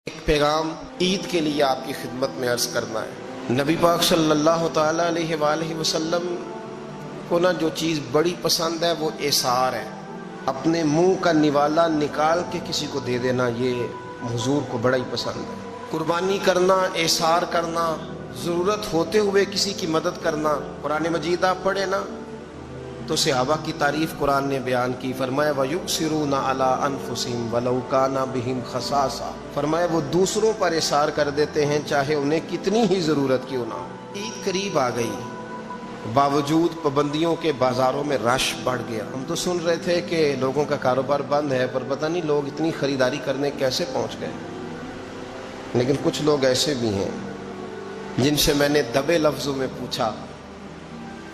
ایک پیغام عید کے لیے آپ کی خدمت میں عرض کرنا ہے۔ نبی پاک صلی اللہ تعالیٰ علیہ وآلہ وسلم کو جو چیز بڑی پسند ہے وہ ایثار ہے۔ اپنے منہ کا نوالا نکال کے کسی کو دے دینا، یہ حضور کو بڑا ہی پسند ہے۔ قربانی کرنا، ایثار کرنا، ضرورت ہوتے ہوئے کسی کی مدد کرنا۔ قرآن مجید آپ پڑھے نا تو صحابہ کی تعریف قرآن نے بیان کی، فرمایا وَيُؤْثِرُونَ عَلَىٰ أَنفُسِهِمْ وَلَوْ كَانَ بِهِمْ خَصَاصَةٌ، فرمایا وہ دوسروں پر اثار کر دیتے ہیں چاہے انہیں کتنی ہی ضرورت کیوں نہ ہو۔ عید قریب آ گئی، باوجود پابندیوں کے بازاروں میں رش بڑھ گیا۔ ہم تو سن رہے تھے کہ لوگوں کا کاروبار بند ہے، پر پتہ نہیں لوگ اتنی خریداری کرنے کیسے پہنچ گئے۔ لیکن کچھ لوگ ایسے بھی ہیں جن سے میں نے دبے لفظوں میں پوچھا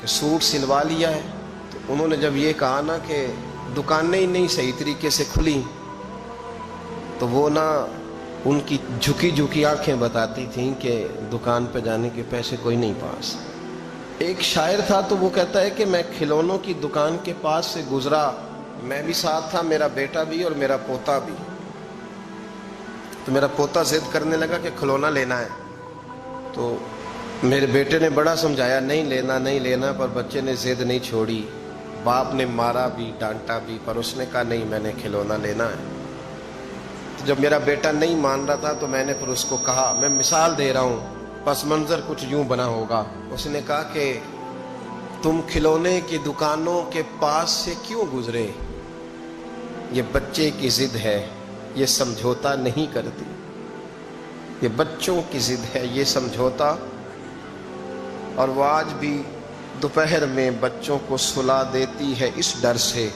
کہ سوٹ سلوا لیا ہے، تو انہوں نے جب یہ کہا نا کہ دکانیں ہی نہیں صحیح طریقے سے کھلی، تو وہ ان کی جھکی جھکی آنکھیں بتاتی تھیں کہ دکان پہ جانے کے پیسے کوئی نہیں پاس۔ ایک شاعر تھا تو وہ کہتا ہے کہ میں کھلونوں کی دکان کے پاس سے گزرا، میں بھی ساتھ تھا، میرا بیٹا بھی اور میرا پوتا بھی۔ تو میرا پوتا ضد کرنے لگا کہ کھلونا لینا ہے، تو میرے بیٹے نے بڑا سمجھایا نہیں لینا نہیں لینا، پر بچے نے ضد نہیں چھوڑی۔ باپ نے مارا بھی ڈانٹا بھی، پر اس نے کہا نہیں میں نے کھلونا لینا ہے۔ تو جب میرا بیٹا نہیں مان رہا تھا تو میں نے پھر اس کو کہا، میں مثال دے رہا ہوں، پس منظر کچھ یوں بنا ہوگا۔ اس نے کہا کہ تم کھلونے کی دکانوں کے پاس سے کیوں گزرے؟ یہ بچے کی ضد ہے، یہ سمجھوتا نہیں کرتی۔ یہ بچوں کی ضد ہے، یہ سمجھوتا۔ اور وہ آج بھی دوپہر میں بچوں کو سلا دیتی ہے اس ڈر سے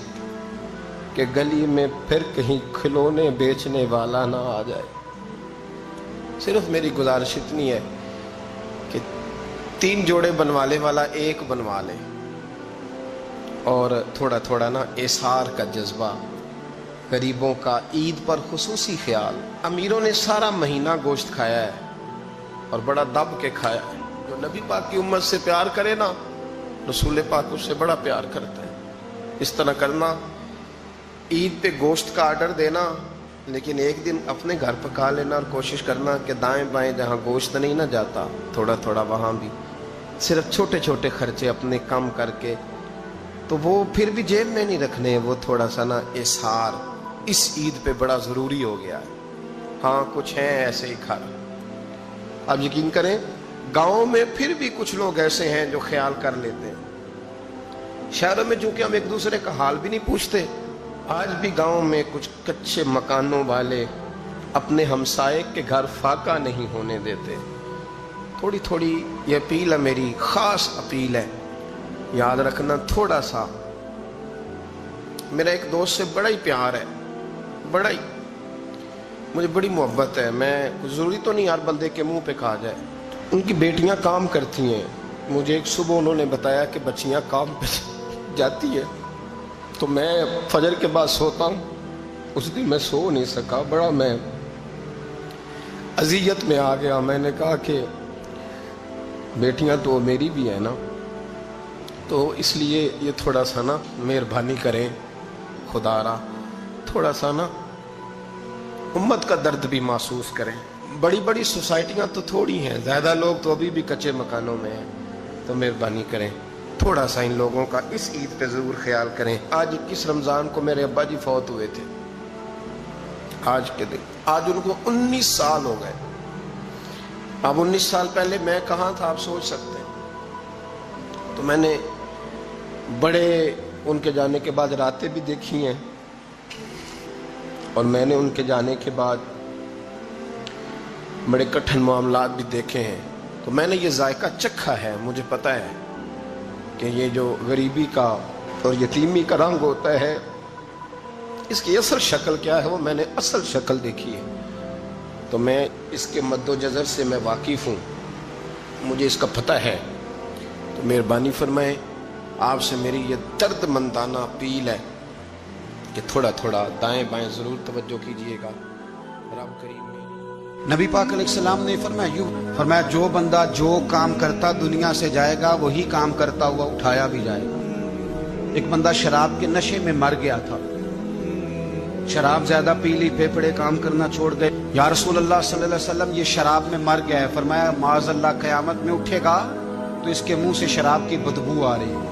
کہ گلی میں پھر کہیں کھلونے بیچنے والا نہ آ جائے۔ صرف میری گزارش اتنی ہے کہ 3 جوڑے بنوانے والا ایک بنوا لے، اور تھوڑا تھوڑا ایثار کا جذبہ، غریبوں کا عید پر خصوصی خیال۔ امیروں نے سارا مہینہ گوشت کھایا ہے اور بڑا دب کے کھایا ہے۔ جو نبی پاک کی امت سے پیار کرے نا، رسول پاک اس سے بڑا پیار کرتا ہے۔ اس طرح کرنا، عید پہ گوشت کا آرڈر دینا، لیکن ایک دن اپنے گھر پکا لینا اور کوشش کرنا کہ دائیں بائیں جہاں گوشت نہیں نہ جاتا، تھوڑا تھوڑا وہاں بھی صرف چھوٹے چھوٹے خرچے اپنے کم کر کے، تو وہ پھر بھی جیب میں نہیں رکھنے، وہ تھوڑا سا اظہار اس عید پہ بڑا ضروری ہو گیا ہے۔ ہاں کچھ ہیں ایسے ہی کھا، اب یقین کریں گاؤں میں پھر بھی کچھ لوگ ایسے ہیں جو خیال کر لیتے ہیں۔ شہروں میں چونکہ ہم ایک دوسرے کا حال بھی نہیں پوچھتے، آج بھی گاؤں میں کچھ کچے مکانوں والے اپنے ہمسائے کے گھر فاقہ نہیں ہونے دیتے۔ تھوڑی تھوڑی یہ اپیل ہے، میری خاص اپیل ہے، یاد رکھنا تھوڑا سا۔ میرا ایک دوست سے بڑا ہی پیار ہے، بڑا ہی، مجھے بڑی محبت ہے۔ میں ضروری تو نہیں ہر بندے کے منہ پہ کہا جائے۔ ان کی بیٹیاں کام کرتی ہیں، مجھے ایک صبح انہوں نے بتایا کہ بچیاں کام پہ جاتی ہے، تو میں فجر کے بعد سوتا ہوں۔ اس دن میں سو نہیں سکا، بڑا میں اذیت میں آ گیا۔ میں نے کہا کہ بیٹیاں تو میری بھی ہیں نا، تو اس لیے یہ تھوڑا سا مہربانی کریں، خدا را تھوڑا سا امت کا درد بھی محسوس کریں۔ بڑی بڑی سوسائٹیاں تو تھوڑی ہیں، زیادہ لوگ تو ابھی بھی کچے مکانوں میں ہیں، تو مہربانی کریں تھوڑا سا ان لوگوں کا اس عید پہ ضرور خیال کریں۔ آج 21 رمضان کو میرے ابا جی فوت ہوئے تھے، آج کے دن، آج ان کو 19 سال ہو گئے۔ اب 19 سال پہلے میں کہاں تھا آپ سوچ سکتے ہیں۔ تو میں نے بڑے ان کے جانے کے بعد راتیں بھی دیکھی ہیں، اور میں نے ان کے جانے کے بعد بڑے کٹھن معاملات بھی دیکھے ہیں۔ تو میں نے یہ ذائقہ چکھا ہے، مجھے پتہ ہے کہ یہ جو غریبی کا اور یتیمی کا رنگ ہوتا ہے، اس کی اصل شکل کیا ہے وہ میں نے اصل شکل دیکھی ہے۔ تو میں اس کے مد و جزر سے میں واقف ہوں، مجھے اس کا پتہ ہے۔ تو مہربانی فرمائیں، آپ سے میری یہ درد مندانہ اپیل ہے کہ تھوڑا تھوڑا دائیں بائیں ضرور توجہ کیجئے گا۔ رب کریم نبی پاک علیہ السلام نے فرمایا جو بندہ جو کام کرتا دنیا سے جائے گا وہی کام کرتا ہوا اٹھایا بھی جائے گا۔ ایک بندہ شراب کے نشے میں مر گیا تھا، شراب زیادہ پی لی، پھیپھڑے کام کرنا چھوڑ گئے، یا رسول اللہ صلی اللہ علیہ وسلم یہ شراب میں مر گیا ہے. فرمایا معاذ اللہ قیامت میں اٹھے گا تو اس کے منہ سے شراب کی بدبو آ رہی ہے.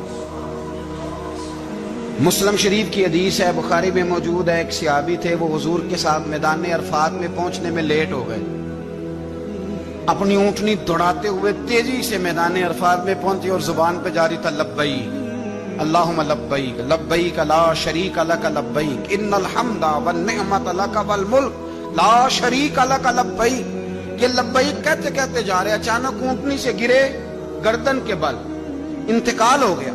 مسلم شریف کی حدیث ہے، بخاری میں موجود ہے. ایک صحابی تھے، وہ حضور کے ساتھ میدان عرفات میں پہنچنے میں لیٹ ہو گئے. اپنی اونٹنی دوڑاتے ہوئے تیزی سے میدان عرفات میں پہنچے اور زبان پہ جاری تھا لبیک اللہم لبیک لبیک لا شریک لک لبیک ان الحمد والنعمت لک والملک لا شریک لک لبیک. یہ لبیک کہتے کہتے جا رہے، اچانک اونٹنی سے گرے، گردن کے بل انتقال ہو گیا.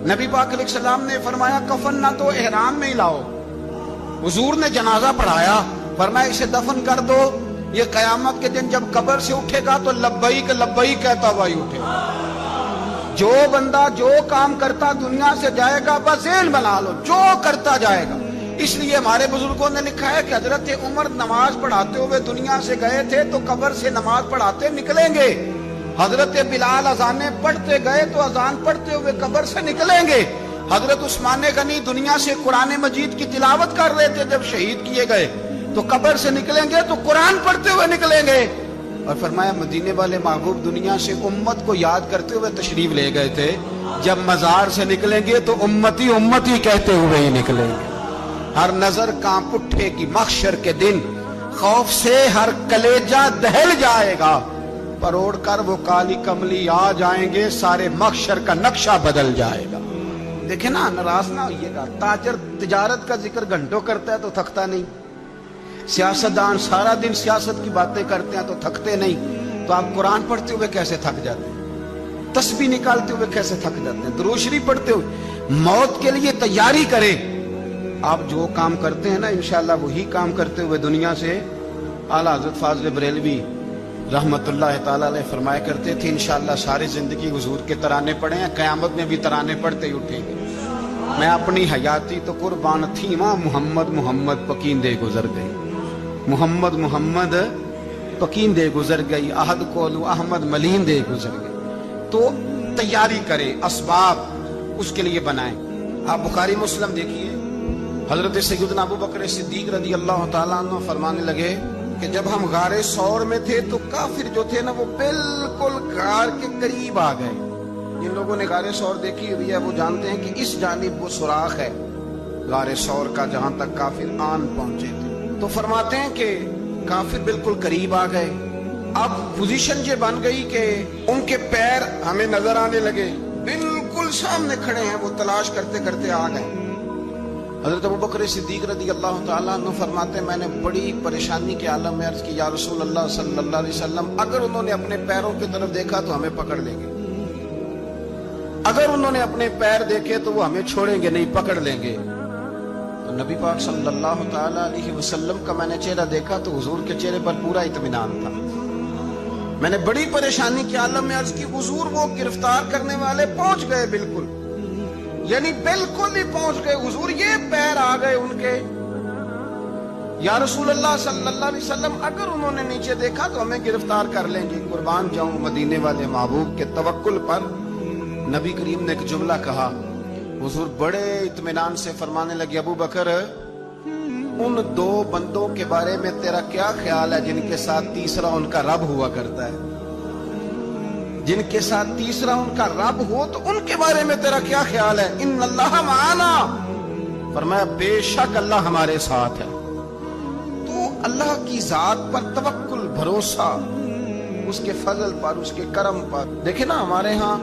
نبی پاک علیہ السلام نے فرمایا کفن نہ تو احرام میں ہی لاؤ. حضور نے جنازہ پڑھایا، فرمایا اسے دفن کر دو، یہ قیامت کے دن جب قبر سے اٹھے گا تو لبیک لبیک کہتا ہوا ہی اٹھے گا. جو بندہ جو کام کرتا دنیا سے جائے گا، بس ذہن بنا لو، جو کرتا جائے گا. اس لیے ہمارے بزرگوں نے لکھا ہے کہ حضرت عمر نماز پڑھاتے ہوئے دنیا سے گئے تھے تو قبر سے نماز پڑھاتے نکلیں گے. حضرت بلال اذانیں پڑھتے گئے تو اذان پڑھتے ہوئے قبر سے نکلیں گے. حضرت عثمان غنی دنیا سے قرآن مجید کی تلاوت کر رہے تھے، جب شہید کیے گئے تو قبر سے نکلیں گے تو قرآن پڑھتے ہوئے نکلیں گے. اور فرمایا مدینے والے محبوب دنیا سے امت کو یاد کرتے ہوئے تشریف لے گئے تھے، جب مزار سے نکلیں گے تو امتی امتی کہتے ہوئے ہی نکلیں گے. ہر نظر کانپ اٹھے گی محشر کے دن، خوف سے ہر کلیجہ دہل جائے گا، پروڑ کر وہ کالی کملی آ جائیں گے، سارے محشر کا نقشہ بدل جائے گا. دیکھیں نا، ناراض نہ ہوئیے گا. تاجر تجارت کا ذکر گھنٹوں کرتا ہے تو تھکتا نہیں، سیاستدان سارا دن سیاست کی باتیں کرتے ہیں تو تھکتے نہیں. تو آپ قرآن پڑھتے ہوئے کیسے تھک جاتے ہیں؟ تسبیح نکالتے ہوئے کیسے تھک جاتے ہیں؟ درود شریف پڑھتے ہوئے. موت کے لیے تیاری کریں. آپ جو کام کرتے ہیں نا، انشاءاللہ وہی کام کرتے ہوئے دنیا سے. اعلیٰ حضرت فاضل بریلوی رحمت اللہ تعالیٰ علیہ فرمایا کرتے تھے انشاءاللہ ساری زندگی حضور کے ترانے پڑھے ہیں، قیامت میں بھی ترانے پڑھتے ہی اٹھیں گے. میں اپنی حیاتی تو قربان تھی ماں، محمد محمد پکیندے گزر گئی، محمد محمد پکیندے گزر گئی، احد کولو احمد ملیندے گزر گئی. تو تیاری کریں، اسباب اس کے لیے بنائیں. آپ بخاری مسلم دیکھیے، حضرت سیدنا ابو بکر صدیق رضی اللہ تعالیٰ عنہ فرمانے لگے کہ جب ہم غار ثور میں تھے تو کافر جو تھے نا وہ بالکل غار کے قریب آ گئے. جن لوگوں نے غار ثور دیکھی ہوئی ہے وہ جانتے ہیں کہ اس جانب وہ سوراخ ہے غار ثور کا جہاں تک کافر آن پہنچے تھے. تو فرماتے ہیں کہ کافر بالکل قریب آ گئے. اب پوزیشن یہ بن گئی کہ ان کے پیر ہمیں نظر آنے لگے، بالکل سامنے کھڑے ہیں، وہ تلاش کرتے کرتے آ گئے. حضرت ابو بکر صدیق رضی اللہ تعالیٰ عنہ فرماتے ہیں میں نے بڑی پریشانی کے عالم میں عرض کی یا رسول اللہ صلی اللہ علیہ وسلم، اگر انہوں نے اپنے پیروں کی طرف دیکھا تو ہمیں پکڑ لیں گے، اگر انہوں نے اپنے پیر دیکھے تو وہ ہمیں چھوڑیں گے نہیں، پکڑ لیں گے. تو نبی پاک صلی اللہ تعالیٰ علیہ وسلم کا میں نے چہرہ دیکھا تو حضور کے چہرے پر پورا اطمینان تھا. میں نے بڑی پریشانی کے عالم میں عرض کی حضور وہ گرفتار کرنے والے پہنچ گئے، بالکل یعنی بالکل ہی پہنچ گئے حضور، یہ پیر آ گئے ان کے. یا رسول اللہ صلی اللہ علیہ وسلم اگر انہوں نے نیچے دیکھا تو ہمیں گرفتار کر لیں گے. قربان جاؤں مدینے والے محبوب کے توکل پر. نبی کریم نے ایک جملہ کہا، حضور بڑے اطمینان سے فرمانے لگے ابو بکر ان دو بندوں کے بارے میں تیرا کیا خیال ہے جن کے ساتھ تیسرا ان کا رب ہوا کرتا ہے؟ جن کے ساتھ تیسرا ان کا رب ہو تو ان کے بارے میں تیرا کیا خیال ہے؟ ان اللہ معانا، فرمایا بے شک اللہ ہمارے ساتھ ہے. تو اللہ کی ذات پر توکل، بھروسہ اس کے فضل پر، اس کے کرم پر. دیکھیں نا ہمارے ہاں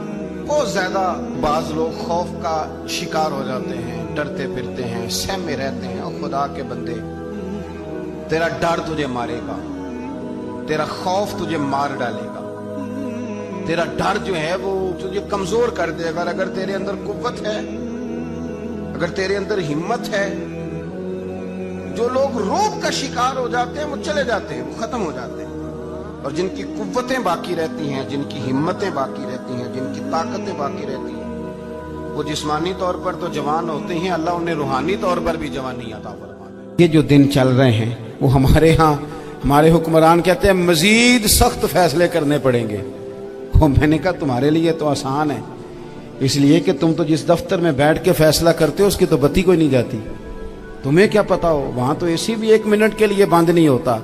بہت زیادہ بعض لوگ خوف کا شکار ہو جاتے ہیں، ڈرتے پھرتے ہیں، سہمے رہتے ہیں. اور خدا کے بندے تیرا ڈر تجھے مارے گا، تیرا خوف تجھے مار ڈالے گا، تیرا ڈر جو ہے وہ تجھے کمزور کر دے گا. اگر تیرے اندر قوت ہے، اگر تیرے اندر ہمت ہے. جو لوگ روب کا شکار ہو جاتے ہیں وہ چلے جاتے ہیں، وہ ختم ہو جاتے ہیں. اور جن کی قوتیں باقی رہتی ہیں، جن کی ہمتیں باقی رہتی ہیں، جن کی طاقتیں باقی رہتی ہیں، وہ جسمانی طور پر تو جوان ہوتے ہیں، اللہ انہیں روحانی طور پر بھی جوانی عطا فرماتا ہے. یہ جو دن چل رہے ہیں وہ ہمارے ہاں ہمارے حکمران کہتے ہیں مزید سخت فیصلے کرنے پڑیں گے. میں نے کہا تمہارے لیے تو آسان ہے، اس لیے کہ تم تو جس دفتر میں بیٹھ کے فیصلہ کرتے ہو اس کی تو بتی کوئی نہیں جاتی. تمہیں کیا پتا ہو، وہاں تو اے سی بھی 1 منٹ کے لیے بند نہیں ہوتا.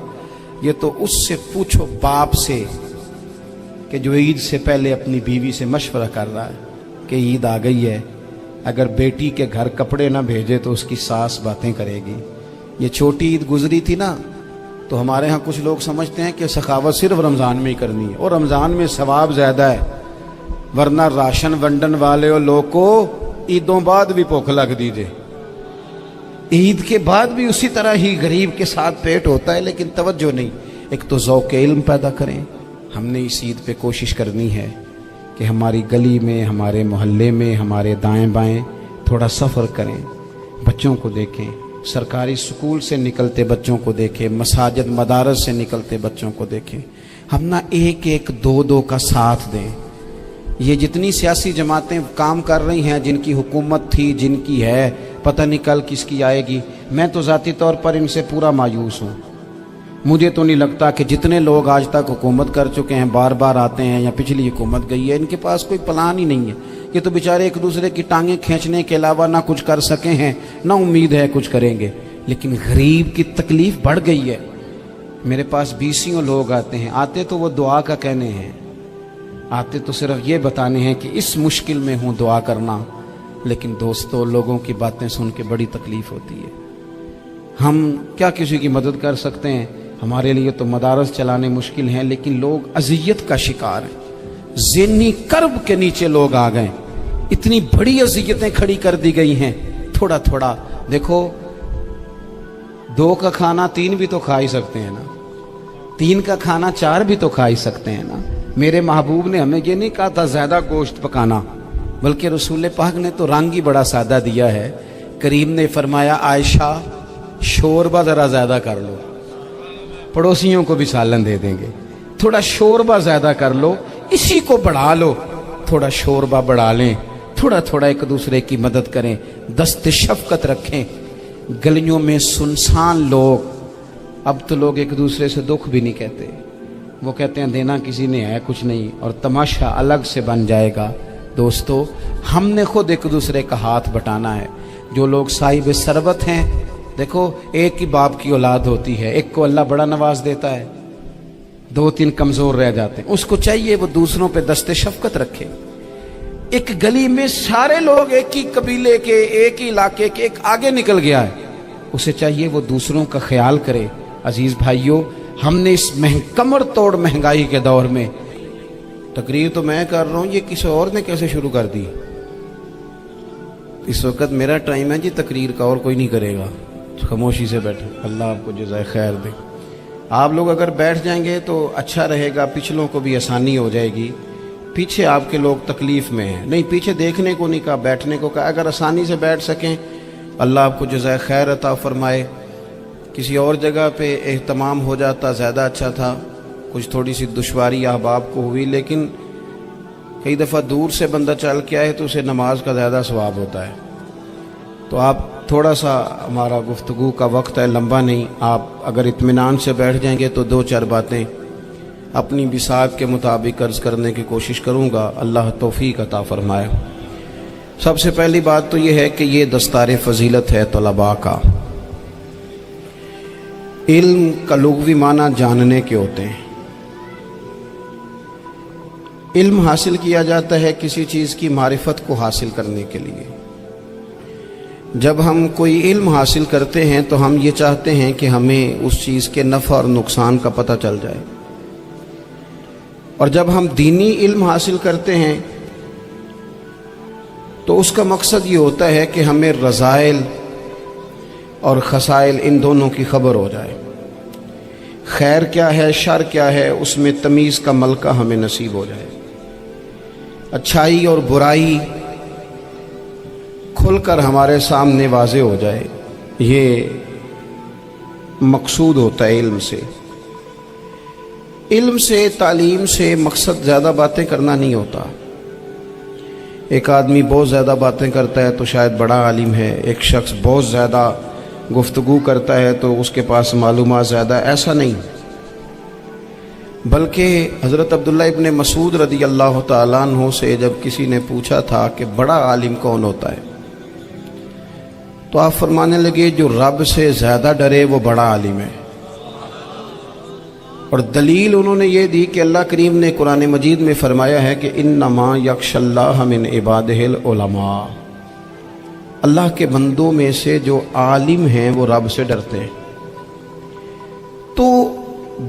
یہ تو اس سے پوچھو باپ سے کہ جو عید سے پہلے اپنی بیوی سے مشورہ کر رہا ہے کہ عید آ گئی ہے، اگر بیٹی کے گھر کپڑے نہ بھیجے تو اس کی ساس باتیں کرے گی۔ یہ چھوٹی عید گزری تھی نا، تو ہمارے ہاں کچھ لوگ سمجھتے ہیں کہ سخاوت صرف رمضان میں ہی کرنی ہے، اور رمضان میں ثواب زیادہ ہے، ورنہ راشن ونڈن والے اور لوگ کو عیدوں بعد بھی بھوک لگ دیجئے، عید کے بعد بھی اسی طرح ہی غریب کے ساتھ پیٹ ہوتا ہے، لیکن توجہ نہیں۔ ایک تو ذوق علم پیدا کریں، ہم نے اس عید پہ کوشش کرنی ہے کہ ہماری گلی میں، ہمارے محلے میں، ہمارے دائیں بائیں تھوڑا سفر کریں، بچوں کو دیکھیں، سرکاری سکول سے نکلتے بچوں کو دیکھیں، مساجد مدارس سے نکلتے بچوں کو دیکھیں، ہم نہ ایک ایک دو دو کا ساتھ دیں۔ یہ جتنی سیاسی جماعتیں کام کر رہی ہیں، جن کی حکومت تھی، جن کی ہے، پتہ نہیں کل کس کی آئے گی، میں تو ذاتی طور پر ان سے پورا مایوس ہوں۔ مجھے تو نہیں لگتا کہ جتنے لوگ آج تک حکومت کر چکے ہیں، بار بار آتے ہیں یا پچھلی حکومت گئی ہے، ان کے پاس کوئی پلان ہی نہیں ہے۔ یہ تو بیچارے ایک دوسرے کی ٹانگیں کھینچنے کے علاوہ نہ کچھ کر سکے ہیں، نہ امید ہے کچھ کریں گے۔ لیکن غریب کی تکلیف بڑھ گئی ہے۔ میرے پاس 20 لوگ آتے ہیں، آتے تو وہ دعا کا کہنے ہیں، آتے تو صرف یہ بتانے ہیں کہ اس مشکل میں ہوں دعا کرنا، لیکن دوستو لوگوں کی باتیں سن کے بڑی تکلیف ہوتی ہے۔ ہم کیا کسی کی مدد کر سکتے ہیں؟ ہمارے لیے تو مدارس چلانے مشکل ہیں، لیکن لوگ اذیت کا شکار ہیں، ذہنی کرب کے نیچے لوگ آ گئے، اتنی بڑی اذیتیں کھڑی کر دی گئی ہیں۔ تھوڑا تھوڑا دیکھو، 2 کا کھانا 3 بھی تو کھا ہی سکتے ہیں نا، 3 کا کھانا 4 بھی تو کھا ہی سکتے ہیں نا۔ میرے محبوب نے ہمیں یہ نہیں کہا تھا زیادہ گوشت پکانا، بلکہ رسول پاک نے تو رنگ ہی بڑا سادہ دیا ہے۔ کریم نے فرمایا عائشہ شوربہ ذرا زیادہ کر لو، پڑوسیوں کو بھی سالن دے دیں گے، تھوڑا شوربہ زیادہ کر لو، اسی کو بڑھا لو، تھوڑا شوربہ بڑھا لیں، تھوڑا تھوڑا ایک دوسرے کی مدد کریں، دست شفقت رکھیں۔ گلیوں میں سنسان لوگ، اب تو لوگ ایک دوسرے سے دکھ بھی نہیں کہتے، وہ کہتے ہیں دینا کسی نے ہے کچھ نہیں، اور تماشا الگ سے بن جائے گا۔ دوستو ہم نے خود ایک دوسرے کا ہاتھ بٹانا ہے۔ جو لوگ صاحب ثروت ہیں، دیکھو ایک ہی باپ کی اولاد ہوتی ہے، ایک کو اللہ بڑا نواز دیتا ہے، 2-3 کمزور رہ جاتے ہیں، اس کو چاہیے وہ دوسروں پہ دست شفقت رکھے۔ ایک گلی میں سارے لوگ ایک ہی قبیلے کے، ایک ہی علاقے کے، ایک آگے نکل گیا ہے، اسے چاہیے وہ دوسروں کا خیال کرے۔ عزیز بھائیوں، ہم نے اس کمر توڑ مہنگائی کے دور میں، تقریر تو میں کر رہا ہوں، یہ کسی اور نے کیسے شروع کر دی؟ اس وقت میرا ٹائم ہے جی تقریر کا، اور کوئی نہیں کرے گا، خاموشی سے بیٹھے، اللہ آپ کو جزائے خیر دے۔ آپ لوگ اگر بیٹھ جائیں گے تو اچھا رہے گا، پچھلوں کو بھی آسانی ہو جائے گی۔ پیچھے آپ کے لوگ تکلیف میں ہیں، نہیں پیچھے دیکھنے کو نہیں کہا، بیٹھنے کو کہا، اگر آسانی سے بیٹھ سکیں اللہ آپ کو جزائے خیر عطا فرمائے۔ کسی اور جگہ پہ اہتمام ہو جاتا زیادہ اچھا تھا، کچھ تھوڑی سی دشواری احباب کو ہوئی، لیکن کئی دفعہ دور سے بندہ چل کے آئے تو اسے نماز کا زیادہ ثواب ہوتا ہے۔ تو آپ تھوڑا سا، ہمارا گفتگو کا وقت ہے، لمبا نہیں، آپ اگر اطمینان سے بیٹھ جائیں گے تو 2-4 باتیں اپنی بساط کے مطابق عرض کرنے کی کوشش کروں گا، اللہ توفیق عطا فرمائے۔ سب سے پہلی بات تو یہ ہے کہ یہ دستار فضیلت ہے طلباء کا۔ علم کا لغوی معنی جاننے کے ہوتے ہیں۔ علم حاصل کیا جاتا ہے کسی چیز کی معرفت کو حاصل کرنے کے لیے۔ جب ہم کوئی علم حاصل کرتے ہیں تو ہم یہ چاہتے ہیں کہ ہمیں اس چیز کے نفع اور نقصان کا پتہ چل جائے، اور جب ہم دینی علم حاصل کرتے ہیں تو اس کا مقصد یہ ہوتا ہے کہ ہمیں رذائل اور خسائل ان دونوں کی خبر ہو جائے، خیر کیا ہے شر کیا ہے اس میں تمیز کا ملکہ ہمیں نصیب ہو جائے، اچھائی اور برائی کھل کر ہمارے سامنے واضح ہو جائے۔ یہ مقصود ہوتا ہے علم سے۔ علم سے، تعلیم سے مقصد زیادہ باتیں کرنا نہیں ہوتا۔ ایک آدمی بہت زیادہ باتیں کرتا ہے تو شاید بڑا عالم ہے، ایک شخص بہت زیادہ گفتگو کرتا ہے تو اس کے پاس معلومات زیادہ، ایسا نہیں، بلکہ حضرت عبداللہ ابن مسعود رضی اللہ تعالیٰ عنہ سے جب کسی نے پوچھا تھا کہ بڑا عالم کون ہوتا ہے، تو آپ فرمانے لگے جو رب سے زیادہ ڈرے وہ بڑا عالم ہے۔ اور دلیل انہوں نے یہ دی کہ اللہ کریم نے قرآن مجید میں فرمایا ہے کہ انما یخشی اللہ من عبادہ العلماء، اللہ کے بندوں میں سے جو عالم ہیں وہ رب سے ڈرتے ہیں۔ تو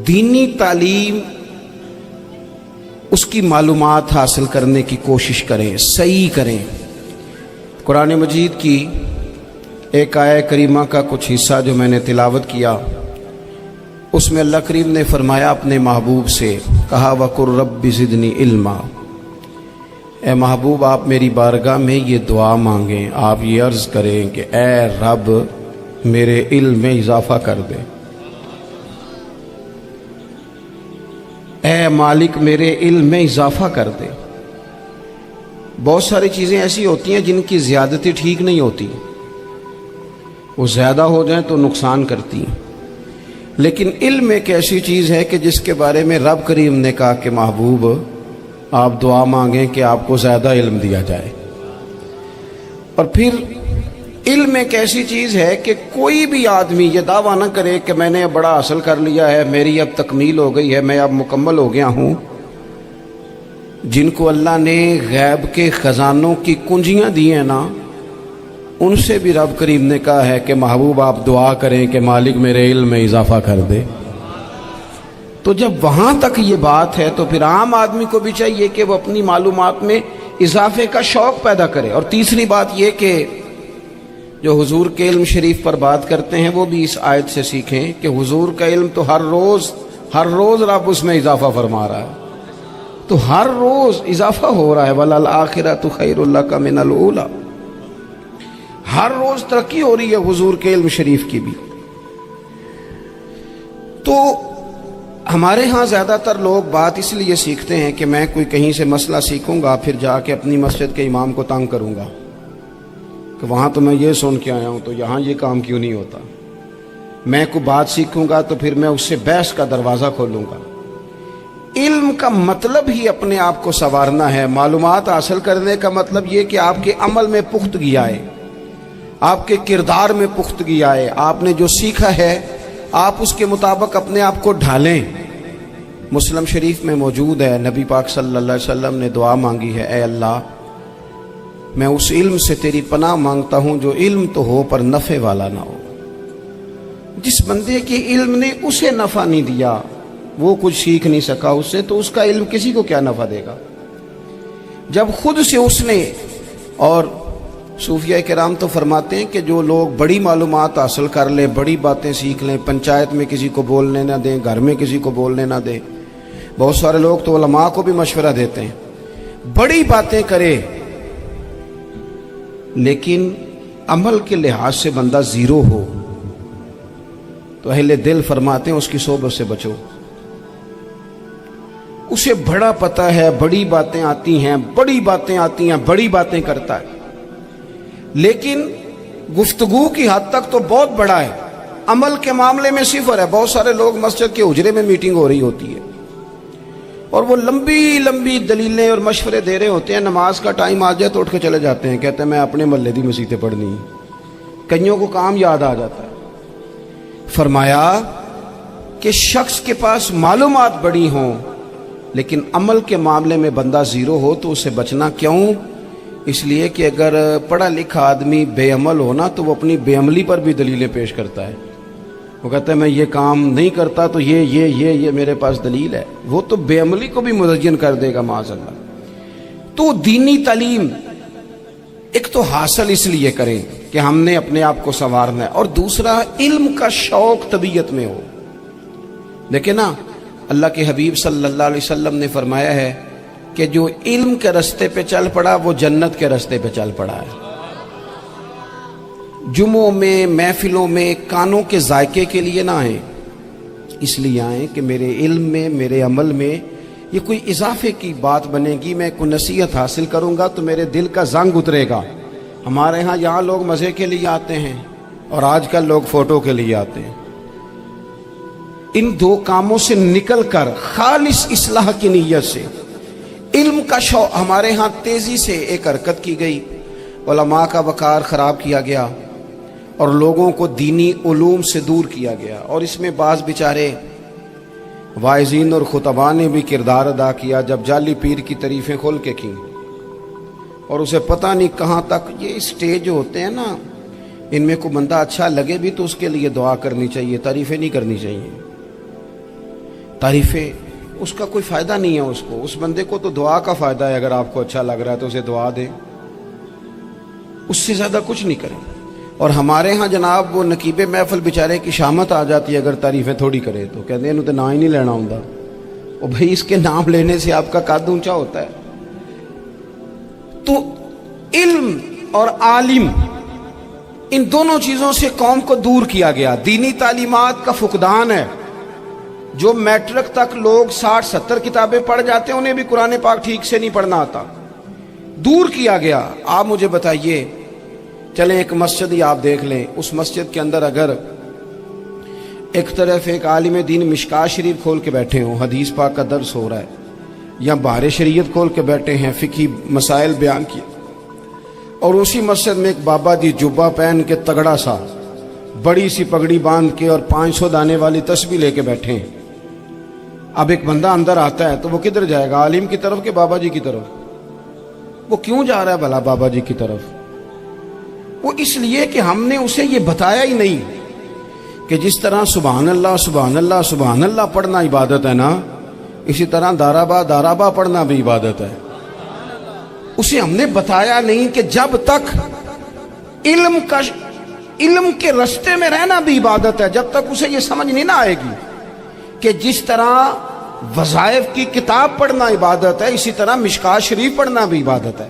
دینی تعلیم، اس کی معلومات حاصل کرنے کی کوشش کریں، صحیح کریں۔ قرآن مجید کی ایک آیہ کریمہ کا کچھ حصہ جو میں نے تلاوت کیا، اس میں اللہ کریم نے فرمایا اپنے محبوب سے، کہا وَقُلْ رَبِّ زِدْنِی عِلْمًا، اے محبوب آپ میری بارگاہ میں یہ دعا مانگیں، آپ یہ عرض کریں کہ اے رب میرے علم میں اضافہ کر دے، اے مالک میرے علم میں اضافہ کر دے۔ بہت ساری چیزیں ایسی ہوتی ہیں جن کی زیادتی ٹھیک نہیں ہوتی، وہ زیادہ ہو جائیں تو نقصان کرتی ہیں، لیکن علم ایک ایسی چیز ہے کہ جس کے بارے میں رب کریم نے کہا کہ محبوب آپ دعا مانگیں کہ آپ کو زیادہ علم دیا جائے۔ اور پھر علم ایک ایسی چیز ہے کہ کوئی بھی آدمی یہ دعویٰ نہ کرے کہ میں نے اب بڑا حاصل کر لیا ہے، میری اب تکمیل ہو گئی ہے، میں اب مکمل ہو گیا ہوں۔ جن کو اللہ نے غیب کے خزانوں کی کنجیاں دی ہیں نا، ان سے بھی رب کریم نے کہا ہے کہ محبوب آپ دعا کریں کہ مالک میرے علم میں اضافہ کر دے۔ تو جب وہاں تک یہ بات ہے تو پھر عام آدمی کو بھی چاہیے کہ وہ اپنی معلومات میں اضافے کا شوق پیدا کرے۔ اور تیسری بات یہ کہ جو حضور کے علم شریف پر بات کرتے ہیں وہ بھی اس آیت سے سیکھیں کہ حضور کا علم تو ہر روز رب اس میں اضافہ فرما رہا ہے، تو ہر روز اضافہ ہو رہا ہے۔ وَلَلْآخِرَةُ خَيْرٌ لَكَ مِنَ الْأُولَىٰ، ہر روز ترقی ہو رہی ہے حضور کے علم شریف کی بھی۔ تو ہمارے ہاں زیادہ تر لوگ بات اس لیے سیکھتے ہیں کہ میں کوئی کہیں سے مسئلہ سیکھوں گا پھر جا کے اپنی مسجد کے امام کو تنگ کروں گا کہ وہاں تو میں یہ سن کے آیا ہوں تو یہاں یہ کام کیوں نہیں ہوتا۔ میں کوئی بات سیکھوں گا تو پھر میں اس سے بحث کا دروازہ کھولوں گا۔ علم کا مطلب ہی اپنے آپ کو سنوارنا ہے۔ معلومات حاصل کرنے کا مطلب یہ کہ آپ کے عمل میں پختگی آئے، آپ کے کردار میں پختگی آئے، آپ نے جو سیکھا ہے آپ اس کے مطابق اپنے آپ کو ڈھالیں۔ مسلم شریف میں موجود ہے، نبی پاک صلی اللہ علیہ وسلم نے دعا مانگی ہے، اے اللہ میں اس علم سے تیری پناہ مانگتا ہوں جو علم تو ہو پر نفع والا نہ ہو۔ جس بندے کے علم نے اسے نفع نہیں دیا، وہ کچھ سیکھ نہیں سکا اس سے، تو اس کا علم کسی کو کیا نفع دے گا؟ جب خود سے اس نے، اور صوفیہ کرام تو فرماتے ہیں کہ جو لوگ بڑی معلومات حاصل کر لیں، بڑی باتیں سیکھ لیں، پنچایت میں کسی کو بولنے نہ دیں، گھر میں کسی کو بولنے نہ دیں، بہت سارے لوگ تو علماء کو بھی مشورہ دیتے ہیں، بڑی باتیں کرے لیکن عمل کے لحاظ سے بندہ زیرو ہو تو اہل دل فرماتے ہیں اس کی صحبت سے بچو۔ اسے بڑا پتہ ہے، بڑی باتیں آتی ہیں، بڑی باتیں کرتا ہے، لیکن گفتگو کی حد تک تو بہت بڑا ہے، عمل کے معاملے میں صفر ہے۔ بہت سارے لوگ مسجد کے حجرے میں میٹنگ ہو رہی ہوتی ہے اور وہ لمبی لمبی دلیلیں اور مشورے دے رہے ہوتے ہیں، نماز کا ٹائم آ جائے تو اٹھ کے چلے جاتے ہیں، کہتے ہیں میں اپنے محلے دی مسیتیں پڑھنی ہیں۔ کئیوں کو کام یاد آ جاتا ہے۔ فرمایا کہ شخص کے پاس معلومات بڑی ہوں لیکن عمل کے معاملے میں بندہ زیرو ہو تو اسے بچنا کیوں؟ اس لیے کہ اگر پڑھا لکھا آدمی بے عمل ہونا تو وہ اپنی بے عملی پر بھی دلیلیں پیش کرتا ہے۔ وہ کہتا ہے میں یہ کام نہیں کرتا تو یہ میرے پاس دلیل ہے، وہ تو بے عملی کو بھی مزین کر دے گا معاذ اللہ۔ تو دینی تعلیم ایک تو حاصل اس لیے کریں کہ ہم نے اپنے آپ کو سنوارنا ہے، اور دوسرا علم کا شوق طبیعت میں ہو۔ دیکھیں نا، اللہ کے حبیب صلی اللہ علیہ وسلم نے فرمایا ہے کہ جو علم کے رستے پہ چل پڑا وہ جنت کے رستے پہ چل پڑا ہے۔ جمعوں میں، محفلوں میں کانوں کے ذائقے کے لیے نہ آئیں، اس لیے آئیں کہ میرے علم میں، میرے عمل میں یہ کوئی اضافے کی بات بنے گی، میں کوئی نصیحت حاصل کروں گا تو میرے دل کا زنگ اترے گا۔ ہمارے ہاں یہاں لوگ مزے کے لیے آتے ہیں اور آج کل لوگ فوٹو کے لیے آتے ہیں۔ ان دو کاموں سے نکل کر خالص اصلاح کی نیت سے علم کا شوق، ہمارے ہاں تیزی سے ایک حرکت کی گئی، علماء کا وقار خراب کیا گیا اور لوگوں کو دینی علوم سے دور کیا گیا، اور اس میں بعض بیچارے واعظین اور خطباء نے بھی کردار ادا کیا جب جعلی پیر کی تعریفیں کھول کے کی، اور اسے پتہ نہیں کہاں تک یہ اسٹیج ہوتے ہیں نا، ان میں کوئی بندہ اچھا لگے بھی تو اس کے لیے دعا کرنی چاہیے، تعریفیں نہیں کرنی چاہیے۔ تعریفیں اس کا کوئی فائدہ نہیں ہے، اس بندے کو تو دعا کا فائدہ ہے، اگر آپ کو اچھا لگ رہا ہے تو اسے دعا دیں، اس سے زیادہ کچھ نہیں کریں۔ اور ہمارے ہاں جناب وہ نقیب محفل بیچارے کی شامت آ جاتی ہے اگر تعریفیں تھوڑی کرے تو کہتے ہیں انہوں تو نام ہی نہیں لینا ہوں، اور بھائی اس کے نام لینے سے آپ کا قد اونچا ہوتا ہے۔ تو علم اور عالم ان دونوں چیزوں سے قوم کو دور کیا گیا۔ دینی تعلیمات کا فقدان ہے، جو میٹرک تک لوگ 60-70 کتابیں پڑھ جاتے ہیں انہیں بھی قرآن پاک ٹھیک سے نہیں پڑھنا آتا، دور کیا گیا۔ آپ مجھے بتائیے، چلیں ایک مسجد ہی آپ دیکھ لیں، اس مسجد کے اندر اگر ایک طرف ایک عالم دین مشکات شریف کھول کے بیٹھے ہوں، حدیث پاک کا درس ہو رہا ہے، یا بحر شریعت کھول کے بیٹھے ہیں، فقہی مسائل بیان کیے، اور اسی مسجد میں ایک بابا جی جبہ پہن کے تگڑا سا بڑی سی پگڑی باندھ کے اور 500 دانے والی تسبیح لے کے بیٹھے ہیں، اب ایک بندہ اندر آتا ہے تو وہ کدھر جائے گا، عالم کی طرف کہ بابا جی کی طرف؟ وہ کیوں جا رہا ہے بھلا بابا جی کی طرف؟ وہ اس لیے کہ ہم نے اسے یہ بتایا ہی نہیں کہ جس طرح سبحان اللہ سبحان اللہ سبحان اللہ پڑھنا عبادت ہے نا، اسی طرح دارابا پڑھنا بھی عبادت ہے۔ اسے ہم نے بتایا نہیں کہ جب تک علم کے رستے میں رہنا بھی عبادت ہے، جب تک اسے یہ سمجھ نہیں نہ آئے گی کہ جس طرح وظائف کی کتاب پڑھنا عبادت ہے، اسی طرح مشکات شریف پڑھنا بھی عبادت ہے۔